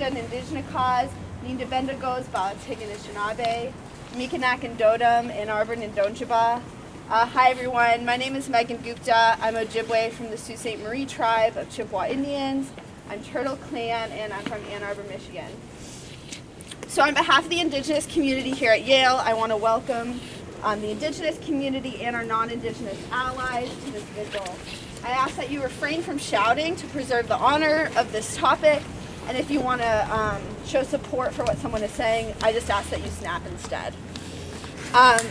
Tiggan Indigenous Cause, Ninda Bendagos, Ba Tiggan Anishinaabe, Mikanak and Dodom, Ann Arbor and Donjaba. Hi everyone, my name is Megan Gupta. I'm Ojibwe from the Sault Ste. Marie tribe of Chippewa Indians. I'm Turtle Clan and I'm from Ann Arbor, Michigan. So on behalf of the Indigenous community here at Yale, I want to welcome the Indigenous community and our non-Indigenous allies to this vigil. I ask that you refrain from shouting to preserve the honor of this topic, and if you want to show support for what someone is saying, I just ask that you snap instead.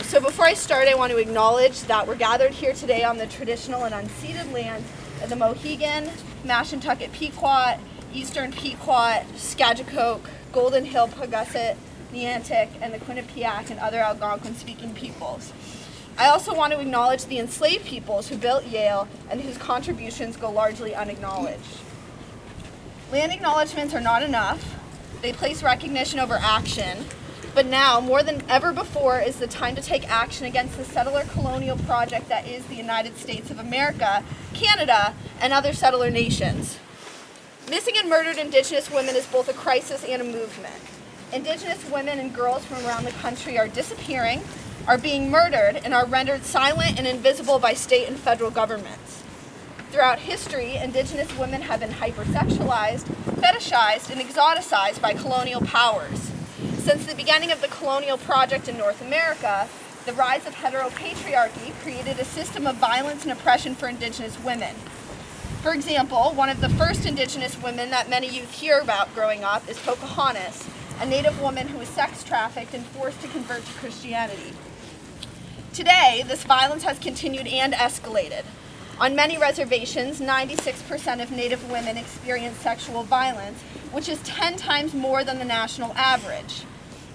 So before I start, I want to acknowledge that we're gathered here today on the traditional and unceded lands of the Mohegan, Mashantucket Pequot, Eastern Pequot, Skagit-Coke, Golden Hill Pagusset, Niantic, and the Quinnipiac and other Algonquin-speaking peoples. I also want to acknowledge the enslaved peoples who built Yale and whose contributions go largely unacknowledged. Land acknowledgements are not enough. They place recognition over action, but now, more than ever before, is the time to take action against the settler colonial project that is the United States of America, Canada, and other settler nations. Missing and murdered Indigenous women is both a crisis and a movement. Indigenous women and girls from around the country are disappearing, are being murdered, and are rendered silent and invisible by state and federal governments. Throughout history, Indigenous women have been hypersexualized, fetishized, and exoticized by colonial powers. Since the beginning of the colonial project in North America, the rise of heteropatriarchy created a system of violence and oppression for Indigenous women. For example, one of the first Indigenous women that many youth hear about growing up is Pocahontas, a Native woman who was sex trafficked and forced to convert to Christianity. Today, this violence has continued and escalated. On many reservations, 96% of Native women experience sexual violence, which is 10 times more than the national average.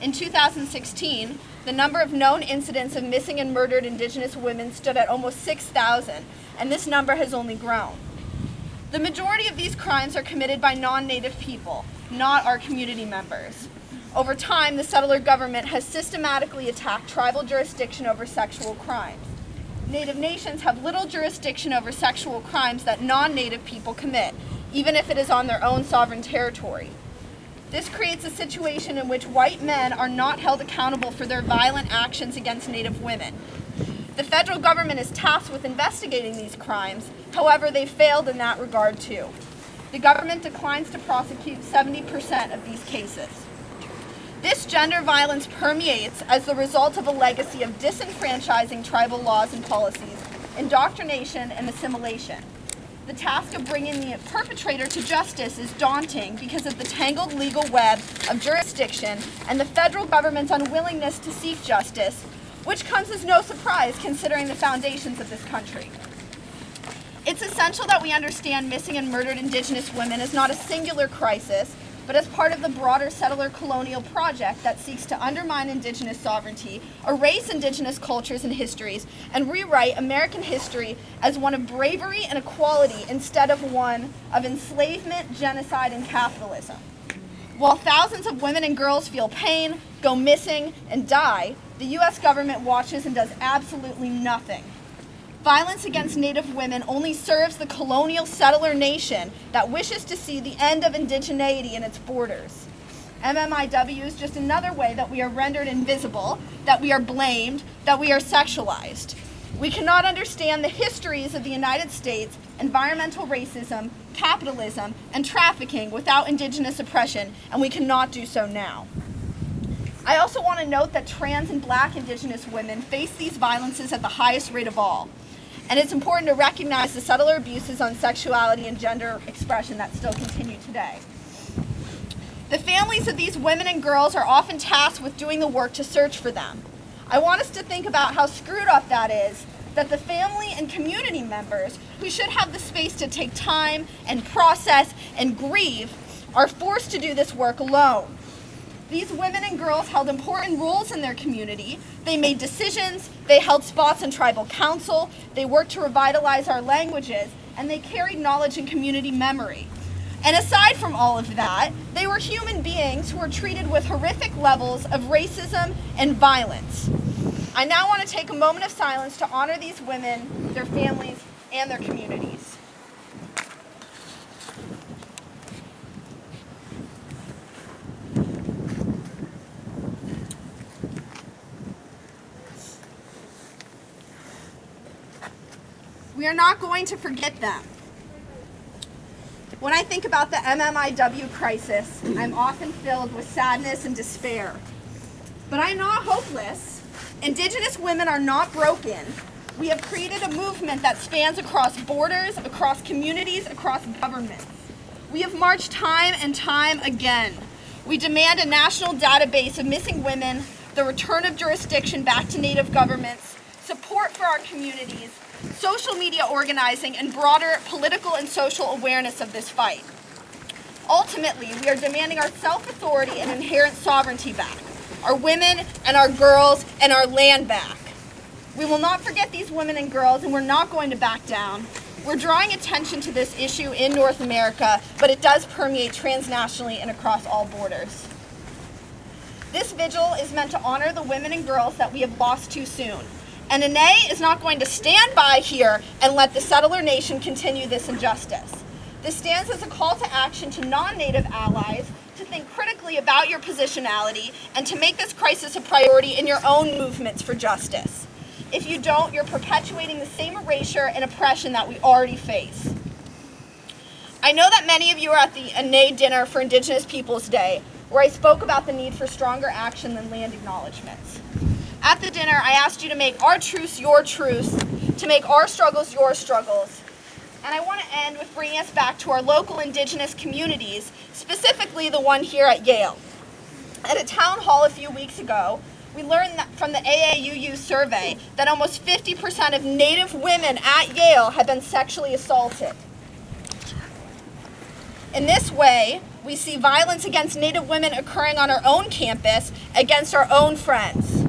In 2016, the number of known incidents of missing and murdered Indigenous women stood at almost 6,000, and this number has only grown. The majority of these crimes are committed by non-Native people, not our community members. Over time, the settler government has systematically attacked tribal jurisdiction over sexual crimes. Native nations have little jurisdiction over sexual crimes that non-Native people commit, even if it is on their own sovereign territory. This creates a situation in which white men are not held accountable for their violent actions against Native women. The federal government is tasked with investigating these crimes, however, they failed in that regard too. The government declines to prosecute 70% of these cases. This gender violence permeates as the result of a legacy of disenfranchising tribal laws and policies, indoctrination, and assimilation. The task of bringing the perpetrator to justice is daunting because of the tangled legal web of jurisdiction and the federal government's unwillingness to seek justice, which comes as no surprise considering the foundations of this country. It's essential that we understand missing and murdered Indigenous women as not a singular crisis, but as part of the broader settler colonial project that seeks to undermine Indigenous sovereignty, erase Indigenous cultures and histories, and rewrite American history as one of bravery and equality instead of one of enslavement, genocide, and capitalism. While thousands of women and girls feel pain, go missing, and die, the U.S. government watches and does absolutely nothing. Violence against Native women only serves the colonial settler nation that wishes to see the end of indigeneity in its borders. MMIW is just another way that we are rendered invisible, that we are blamed, that we are sexualized. We cannot understand the histories of the United States, environmental racism, capitalism, and trafficking without Indigenous oppression, and we cannot do so now. I also want to note that trans and Black Indigenous women face these violences at the highest rate of all. And it's important to recognize the settler abuses on sexuality and gender expression that still continue today. The families of these women and girls are often tasked with doing the work to search for them. I want us to think about how screwed up that is, that the family and community members who should have the space to take time and process and grieve are forced to do this work alone. These women and girls held important roles in their community. They made decisions, they held spots in tribal council, they worked to revitalize our languages, and they carried knowledge and community memory. And aside from all of that, they were human beings who were treated with horrific levels of racism and violence. I now want to take a moment of silence to honor these women, their families, and their communities. We are not going to forget them. When I think about the MMIW crisis, I'm often filled with sadness and despair. But I'm not hopeless. Indigenous women are not broken. We have created a movement that spans across borders, across communities, across governments. We have marched time and time again. We demand a national database of missing women, the return of jurisdiction back to Native governments, support for our communities, social media organizing, and broader political and social awareness of this fight. Ultimately, we are demanding our self-authority and inherent sovereignty back, our women and our girls and our land back. We will not forget these women and girls, and we're not going to back down. We're drawing attention to this issue in North America, but it does permeate transnationally and across all borders. This vigil is meant to honor the women and girls that we have lost too soon. And Ine is not going to stand by here and let the settler nation continue this injustice. This stands as a call to action to non-Native allies to think critically about your positionality and to make this crisis a priority in your own movements for justice. If you don't, you're perpetuating the same erasure and oppression that we already face. I know that many of you are at the Ine dinner for Indigenous Peoples Day, where I spoke about the need for stronger action than land acknowledgements. At the dinner, I asked you to make our truths your truths, to make our struggles your struggles. And I want to end with bringing us back to our local Indigenous communities, specifically the one here at Yale. At a town hall a few weeks ago, we learned that from the AAUU survey that almost 50% of Native women at Yale have been sexually assaulted. In this way, we see violence against Native women occurring on our own campus against our own friends.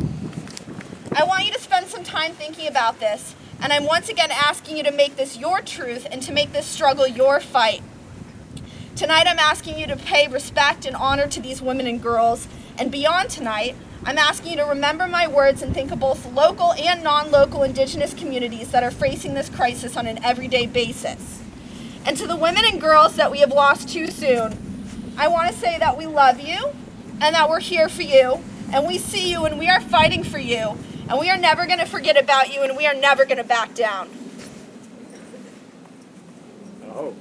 I want you to spend some time thinking about this, and I'm once again asking you to make this your truth and to make this struggle your fight. Tonight, I'm asking you to pay respect and honor to these women and girls, and beyond tonight, I'm asking you to remember my words and think of both local and non-local Indigenous communities that are facing this crisis on an everyday basis. And to the women and girls that we have lost too soon, I want to say that we love you, and that we're here for you, and we see you, and we are fighting for you. And we are never going to forget about you, and we are never going to back down. Oh.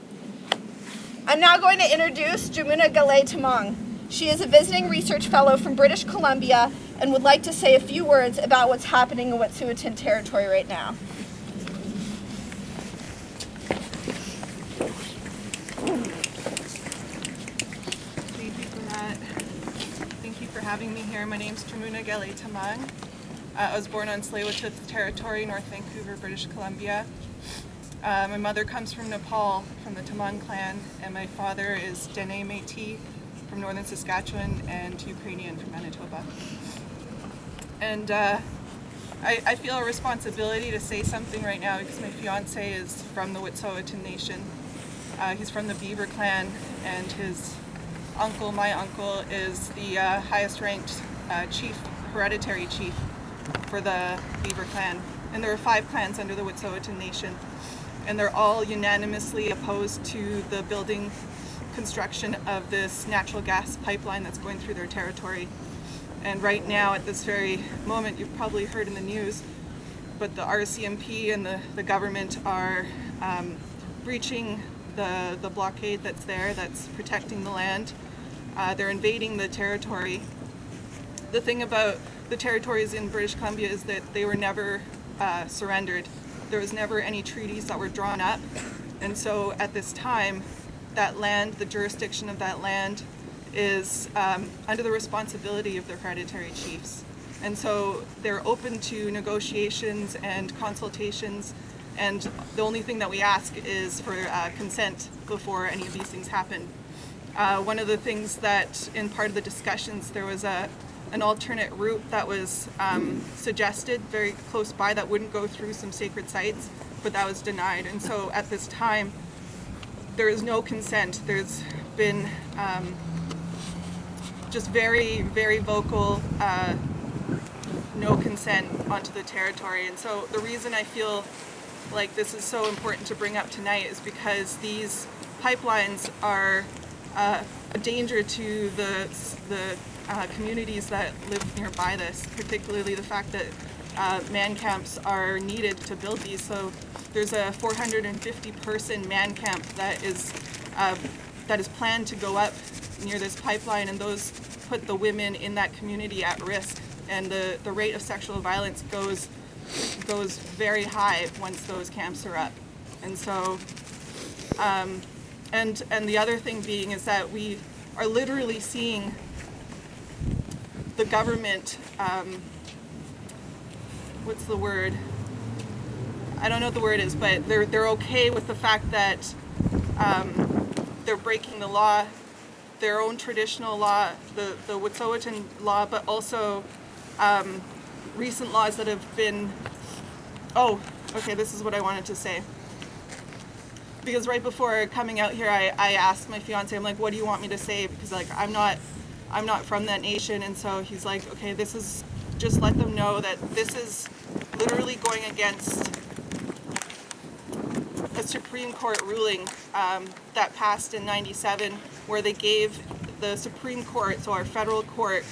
I'm now going to introduce Jamuna Gale Tamang. She is a visiting research fellow from British Columbia and would like to say a few words about what's happening in Wet'suwet'en territory right now. Thank you for that. Thank you for having me here. My name's Jamuna Gale Tamang. I was born on Tsleil-Waututh territory, North Vancouver, British Columbia. My mother comes from Nepal, from the Tamang clan, and my father is Dene Métis from northern Saskatchewan and Ukrainian from Manitoba. And I feel a responsibility to say something right now because my fiance is from the Wet'suwet'en Nation. He's from the Beaver clan, and his uncle, my uncle, is the highest ranked chief, hereditary chief for the Beaver clan. And there are 5 clans under the Wet'suwet'en Nation, and they're all unanimously opposed to the building construction of this natural gas pipeline that's going through their territory. And right now, at this very moment, you've probably heard in the news, but the RCMP and the government are breaching the blockade that's there, that's protecting the land. They're invading the territory. The thing about the territories in British Columbia is that they were never surrendered. There was never any treaties that were drawn up. And so at this time, that land, the jurisdiction of that land, is under the responsibility of the hereditary chiefs. And so they're open to negotiations and consultations, and the only thing that we ask is for consent before any of these things happen. One of the things that in part of the discussions, there was an alternate route that was suggested very close by that wouldn't go through some sacred sites, but that was denied. And so at this time, there is no consent. There's been just very, very vocal no consent onto the territory. And so the reason I feel like this is so important to bring up tonight is because these pipelines are a danger to the communities that live nearby this, particularly the fact that man camps are needed to build these. So there's a 450-person man camp that is planned to go up near this pipeline, and those put the women in that community at risk. And the rate of sexual violence goes very high once those camps are up. And so, and the other thing being is that we are literally seeing the government, what's the word? I don't know what the word is, but they're okay with the fact that they're breaking the law, their own traditional law, the Wet'suwet'en law, but also recent laws that have been, this is what I wanted to say. Because right before coming out here, I asked my fiance, I'm like, what do you want me to say? Because like, I'm not from that nation. And so he's like, okay, this is, just let them know that this is literally going against a Supreme Court ruling that passed in '97, where they gave the Supreme Court, so our federal court,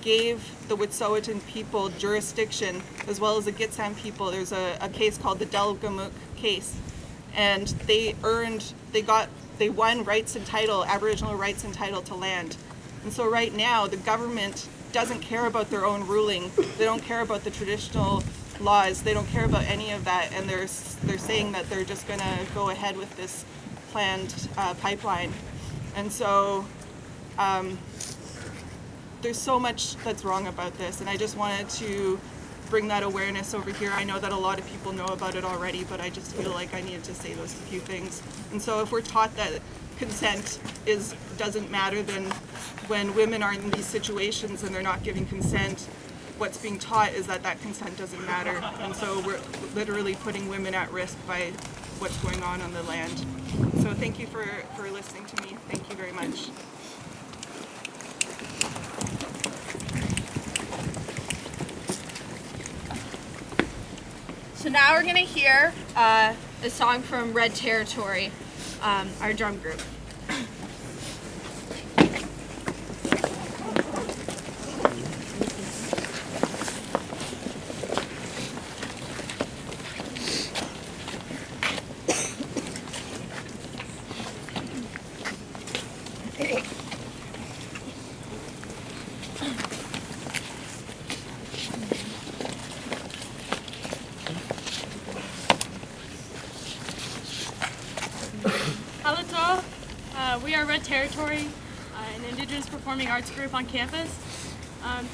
gave the Wet'suwet'en people jurisdiction, as well as the Gitxsan people. There's a case called the Delgamuukw case, and they won rights and title, Aboriginal rights and title to land. And so right now, the government doesn't care about their own ruling. They don't care about the traditional laws. They don't care about any of that, and they're saying that they're just going to go ahead with this planned pipeline. And so there's so much that's wrong about this, and I just wanted to bring that awareness over here. I know that a lot of people know about it already, but I just feel like I needed to say those few things. And so if we're taught that consent doesn't matter, then when women are in these situations and they're not giving consent, what's being taught is that consent doesn't matter. And so we're literally putting women at risk by what's going on the land. So thank you for listening to me. Thank you very much. So now we're going to hear a song from Red Territory, our drum group. We are Red Territory, an Indigenous performing arts group on campus.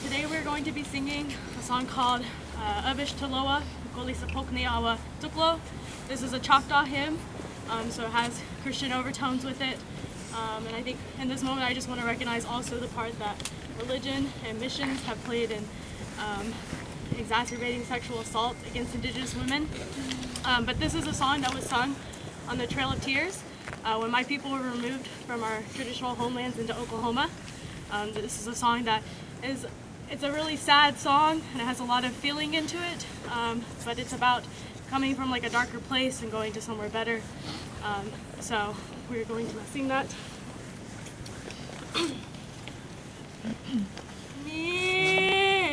Today we're going to be singing a song called Abish Taloa, Golisa Pokneawa Tuklo. This is a Choctaw hymn, so it has Christian overtones with it. And I think in this moment I just want to recognize also the part that religion and missions have played in exacerbating sexual assault against Indigenous women. But this is a song that was sung on the Trail of Tears. When my people were removed from our traditional homelands into Oklahoma. This is a song that it's a really sad song, and it has a lot of feeling into it, but it's about coming from like a darker place and going to somewhere better. So we're going to sing that. Bini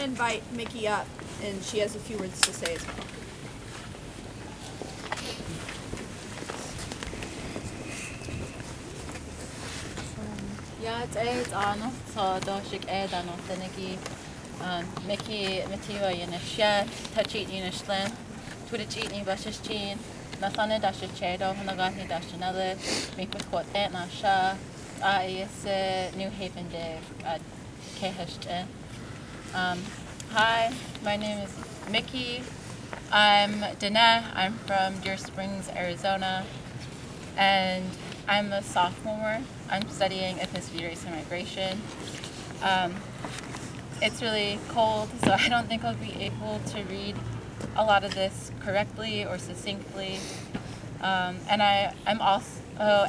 to invite Mickey up, and she has a few words to say as well. Ja, it's Anna, so doshik Anna Senegi, Mickey Matiwa Yanishia, Tachit Yanishlan, Twitchitni Bashichin, Nathana Dashichedo, Nagati Dashanella, Mikwat Etna Shah, is New Haven de Kehishte. Hi, my name is Mickey. I'm Dana. I'm from Deer Springs, Arizona, and I'm a sophomore. I'm studying ethnicity, race, and migration. It's really cold, so I don't think I'll be able to read a lot of this correctly or succinctly. And I'm also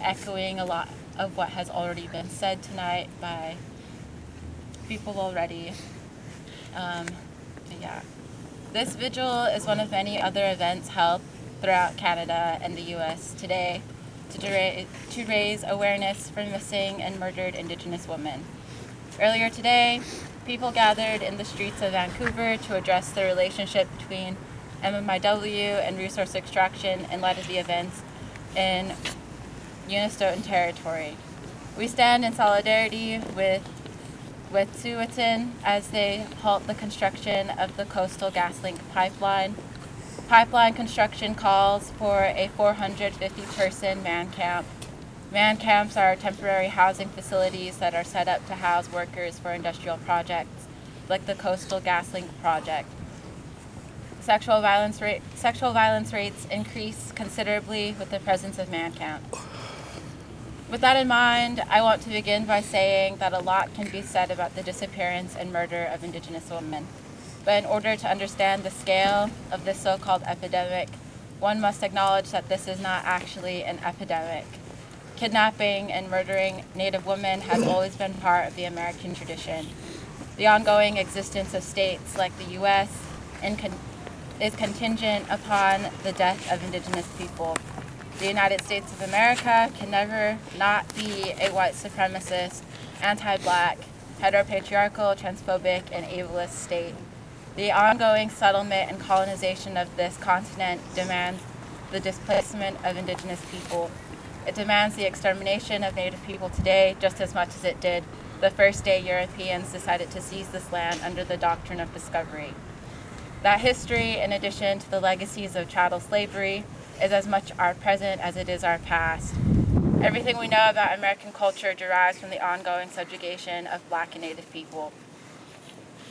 echoing a lot of what has already been said tonight by people already. Yeah. This vigil is one of many other events held throughout Canada and the U.S. today to raise awareness for missing and murdered Indigenous women. Earlier today, people gathered in the streets of Vancouver to address the relationship between MMIW and resource extraction in light of the events in Unistoten territory. We stand in solidarity with Wet'suwet'en as they halt the construction of the Coastal GasLink pipeline. Pipeline construction calls for a 450-person man camp. Man camps are temporary housing facilities that are set up to house workers for industrial projects, like the Coastal GasLink project. Sexual violence rates increase considerably with the presence of man camps. With that in mind, I want to begin by saying that a lot can be said about the disappearance and murder of Indigenous women. But in order to understand the scale of this so-called epidemic, one must acknowledge that this is not actually an epidemic. Kidnapping and murdering Native women has always been part of the American tradition. The ongoing existence of states like the U.S. is contingent upon the death of Indigenous people. The United States of America can never not be a white supremacist, anti-black, heteropatriarchal, transphobic, and ableist state. The ongoing settlement and colonization of this continent demands the displacement of Indigenous people. It demands the extermination of Native people today just as much as it did the first day Europeans decided to seize this land under the doctrine of discovery. That history, in addition to the legacies of chattel slavery, is as much our present as it is our past. Everything we know about American culture derives from the ongoing subjugation of Black and Native people.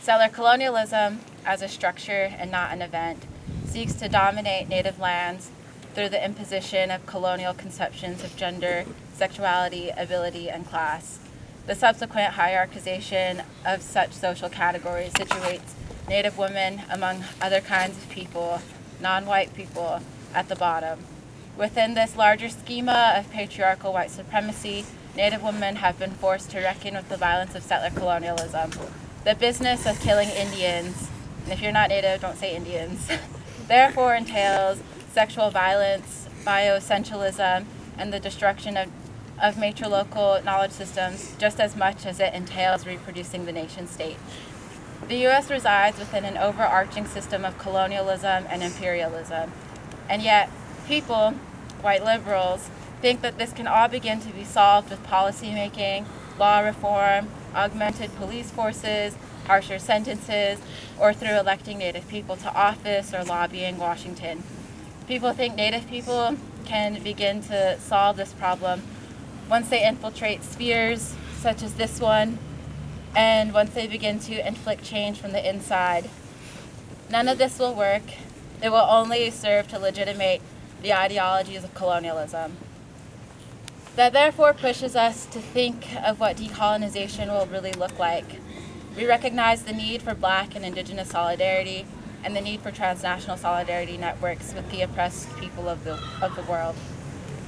Settler colonialism, as a structure and not an event, seeks to dominate Native lands through the imposition of colonial conceptions of gender, sexuality, ability, and class. The subsequent hierarchization of such social categories situates Native women among other kinds of people, non-white people, at the bottom. Within this larger schema of patriarchal white supremacy, Native women have been forced to reckon with the violence of settler colonialism. The business of killing Indians, and if you're not Native, don't say Indians, therefore entails sexual violence, bioessentialism, and the destruction of matrilocal knowledge systems just as much as it entails reproducing the nation state. The U.S. resides within an overarching system of colonialism and imperialism. And yet, people, white liberals, think that this can all begin to be solved with policymaking, law reform, augmented police forces, harsher sentences, or through electing Native people to office or lobbying Washington. People think Native people can begin to solve this problem once they infiltrate spheres such as this one, and once they begin to inflict change from the inside. None of this will work. It will only serve to legitimate the ideologies of colonialism. That therefore pushes us to think of what decolonization will really look like. We recognize the need for Black and Indigenous solidarity and the need for transnational solidarity networks with the oppressed people of the world.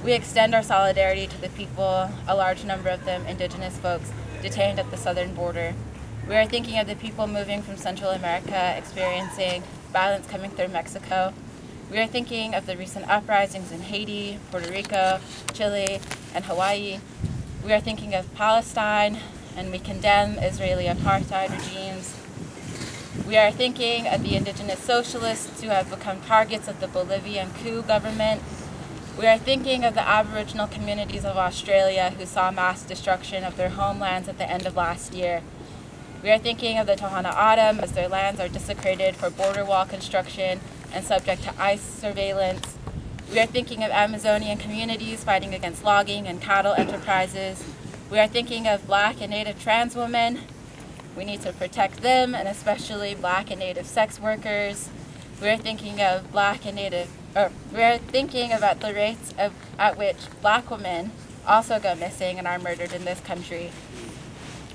We extend our solidarity to the people, a large number of them Indigenous folks, detained at the southern border. We are thinking of the people moving from Central America experiencing violence coming through Mexico. We are thinking of the recent uprisings in Haiti, Puerto Rico, Chile, and Hawaii. We are thinking of Palestine, and we condemn Israeli apartheid regimes. We are thinking of the indigenous socialists who have become targets of the Bolivian coup government. We are thinking of the Aboriginal communities of Australia who saw mass destruction of their homelands at the end of last year. We are thinking of the Tohono O'odham as their lands are desecrated for border wall construction and subject to ICE surveillance. We are thinking of Amazonian communities fighting against logging and cattle enterprises. We are thinking of Black and Native trans women. We need to protect them, and especially Black and Native sex workers. We are thinking of we are thinking about the rates at which Black women also go missing and are murdered in this country.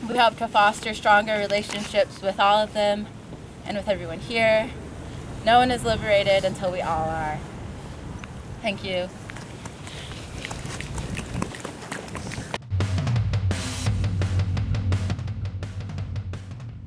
We hope to foster stronger relationships with all of them and with everyone here. No one is liberated until we all are. Thank you.